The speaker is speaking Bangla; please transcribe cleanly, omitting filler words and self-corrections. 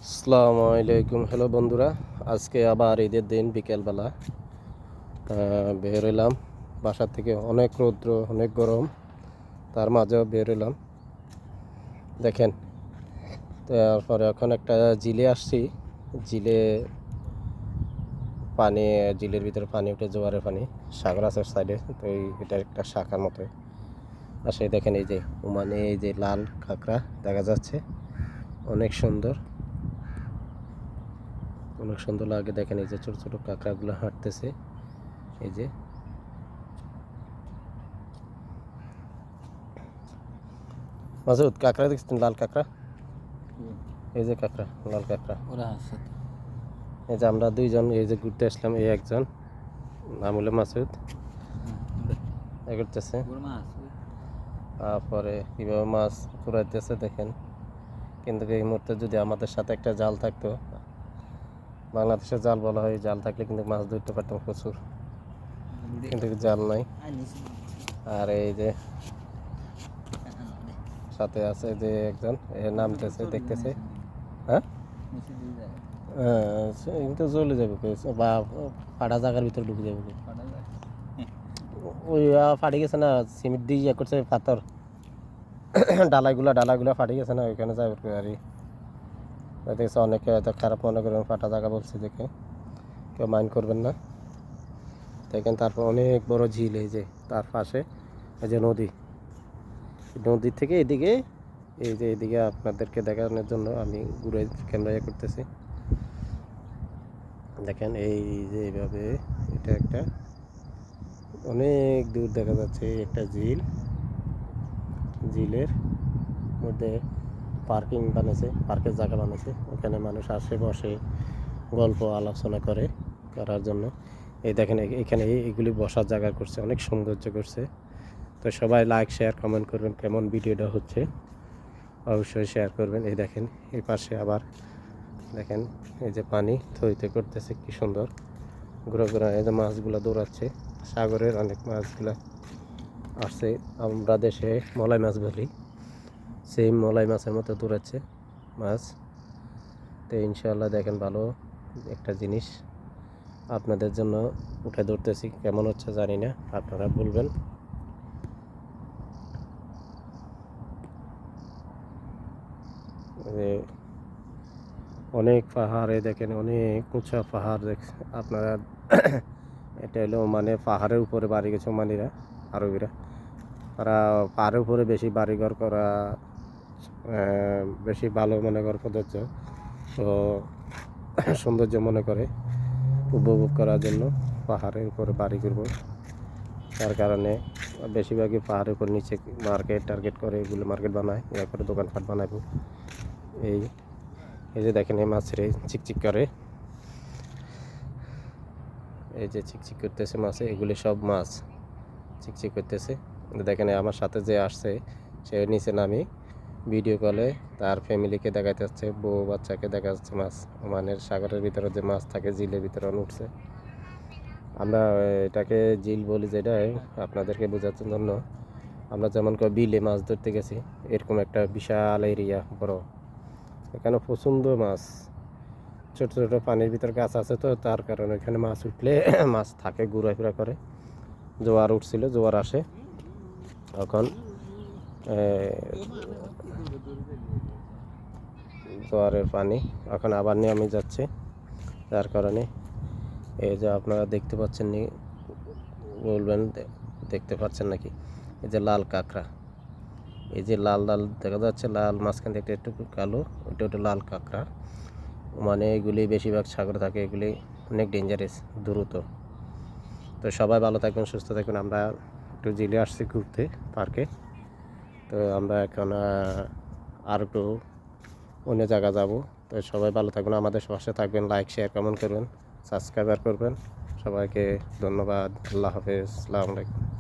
আসসালামু আলাইকুম। হ্যালো বন্ধুরা, আজকে আবার ঈদের দিন বিকেলবেলা বের হইলাম বাসা থেকে। অনেক রৌদ্র, অনেক গরম, তার মাঝেও বের হইলাম। দেখেন, তারপরে এখন একটা জিলে আসছি। জিলে পানি, জিলের ভিতরে পানি উঠে, জোয়ারের পানি, সাগর আছে সাইডে। তো এটা একটা শাখার মতো। আর সেই দেখেন, এই যে ওমানে এই যে লাল কাঁকড়া দেখা যাচ্ছে, অনেক সুন্দর, অনেক সুন্দর লাগে। দেখেন এই যে ছোট ছোট কাঁকড়াগুলো হাঁটতেছে। এই যে মাসুদ, কাঁকড়া দেখছেন? লাল কাঁকড়া, এই যে কাঁকড়া, লাল কাঁকড়া। এই যে আমরা দুইজন এই যে ঘুরতে আসলাম, এই একজন নাম হলো মাসুদ করতেছে। তারপরে কীভাবে মাছ কুড়াইতেছে দেখেন। কিন্তু এই মুহূর্তে যদি আমাদের সাথে একটা জাল থাকতো, বাংলাদেশের জাল বলা হয়, জাল থাকলে কিন্তু মাছ ধরতে পারতাম প্রচুর, কিন্তু জাল নাই। আর এই যে সাথে আছে যে একজন নামতেছে, দেখতেছে। হ্যাঁ, কিন্তু চলে যাবে বা ফাটা জায়গার ভিতরে ঢুকে যাবে। ওই ফাটি গেছে না, সিমেন্ট দিয়ে ইয়ে করছে, পাথর ডালাগুলা ফাটি গেছে না, ওইখানে যাবে আর দেখছে। অনেকে হয়তো খারাপ মনে করবেন, ফাটা জায়গা বলছে দেখে, কেউ মাইন্ড করবেন না। দেখেন, তারপর অনেক বড় ঝিল, এই যে তার পাশে এই যে নদী। নদীর থেকে এদিকে, এই যে এদিকে আপনাদেরকে দেখানোর জন্য আমি ঘুরে ক্যামেরা করতেছি। দেখেন এই যে এইভাবে, এটা একটা অনেক দূর দেখা যাচ্ছে একটা ঝিল। ঝিলের মধ্যে পার্কিং বানিয়েছে, পার্কের জায়গা বানিয়েছে। ওখানে মানুষ আসে, বসে, গল্প আলোচনা করার জন্য। এই দেখেন এখানে এইগুলি বসার জায়গা করছে, অনেক সৌন্দর্য করছে। তো সবাই লাইক, শেয়ার, কমেন্ট করবেন। কেমন ভিডিওটা হচ্ছে অবশ্যই শেয়ার করবেন। এই দেখেন, এই পাশে আবার দেখেন এই যে পানি থইতে করতেছে, কি সুন্দর ঘুরে ঘুরে। এই যে মাছগুলো দৌড়াচ্ছে, সাগরের অনেক মাছগুলা আসছে। আমরা দেশে মলাই মাছ বলি, সেই মলাই মাছের মতো দৌড়াচ্ছে মাছ। তো ইনশাআল্লাহ দেখেন, ভালো একটা জিনিস আপনাদের জন্য উঠে ধরতেছি। কেমন হচ্ছে জানি না, আপনারা বলবেন। অনেক পাহাড়ে দেখেন, অনেক উঁচা পাহাড় দেখছেন আপনারা। এটা হলো মানে পাহাড়ের উপরে বাড়ি গেছে ওমানিরা, আরবিরা। তারা পাহাড়ের উপরে বেশি বাড়িঘর করা বেশি ভালো মনে করে, পদ্ধতি তো সৌন্দর্য মনে করে, উপভোগ করার জন্য পাহাড়ের উপরে বাড়ি করব। তার কারণে বেশিরভাগই পাহাড়ের উপর নিচে মার্কেট টার্গেট করে, এগুলো মার্কেট বানায়, ইয়া করে দোকানপাট বানাবো। এই এই যে দেখেন, এই মাছের চিকচিক করে, এই যে চিকচিক করতেছে মাছে, এগুলি সব মাছ চিকচিক করতেছে। দেখেন আমার সাথে যে আসছে, সে নিচে নামি ভিডিও কলে তার ফ্যামিলিকে দেখাতে যাচ্ছে, বউ বাচ্চাকে দেখা যাচ্ছে মাছ। ওমানের সাগরের ভিতরে যে মাছ থাকে, জিলের ভিতরে উঠছে। আমরা এটাকে জিল বলি, যেটা আপনাদেরকে বোঝানোর জন্য। আমরা যেমন বিলে মাছ ধরতে গেছি, এরকম একটা বিশাল এরিয়া বড়, এখানে প্রচণ্ড মাছ। ছোট ছোট পানির ভিতর গাছ আছে, তো তার কারণে এখানে মাছ উঠলে মাছ থাকে, ঘোরাফেরা করে। জোয়ার উঠছিল, জোয়ার আসে এখন, জোয়ারের পানি এখন আবার নেমে যাচ্ছে। যার কারণে এই যে আপনারা দেখতে পাচ্ছেন, নি বলবেন দেখতে পাচ্ছেন নাকি? এই যে লাল কাঁকড়া, এই যে লাল লাল দেখা যাচ্ছে, লাল মাঝখান থেকে একটু কালো, ওইটা ওটা লাল কাঁকড়া। মানে এগুলি বেশিরভাগ সাগরে থাকে, এগুলি অনেক ডেঞ্জারাস, দ্রুত। তো সবাই ভালো থাকবেন, সুস্থ থাকবেন। আমরা একটু জিলে আসছি ঘুরতে, পার্কে। তো আমরা এখন আর একটু অন্য জায়গা যাব। তো সবাই ভালো থাকবেন, আমাদের পাশে থাকবেন, লাইক, শেয়ার, কমেন্ট করবেন, সাবস্ক্রাইবার করবেন। সবাইকে ধন্যবাদ। আল্লাহ হাফেজ, আসসালামু আলাইকুম।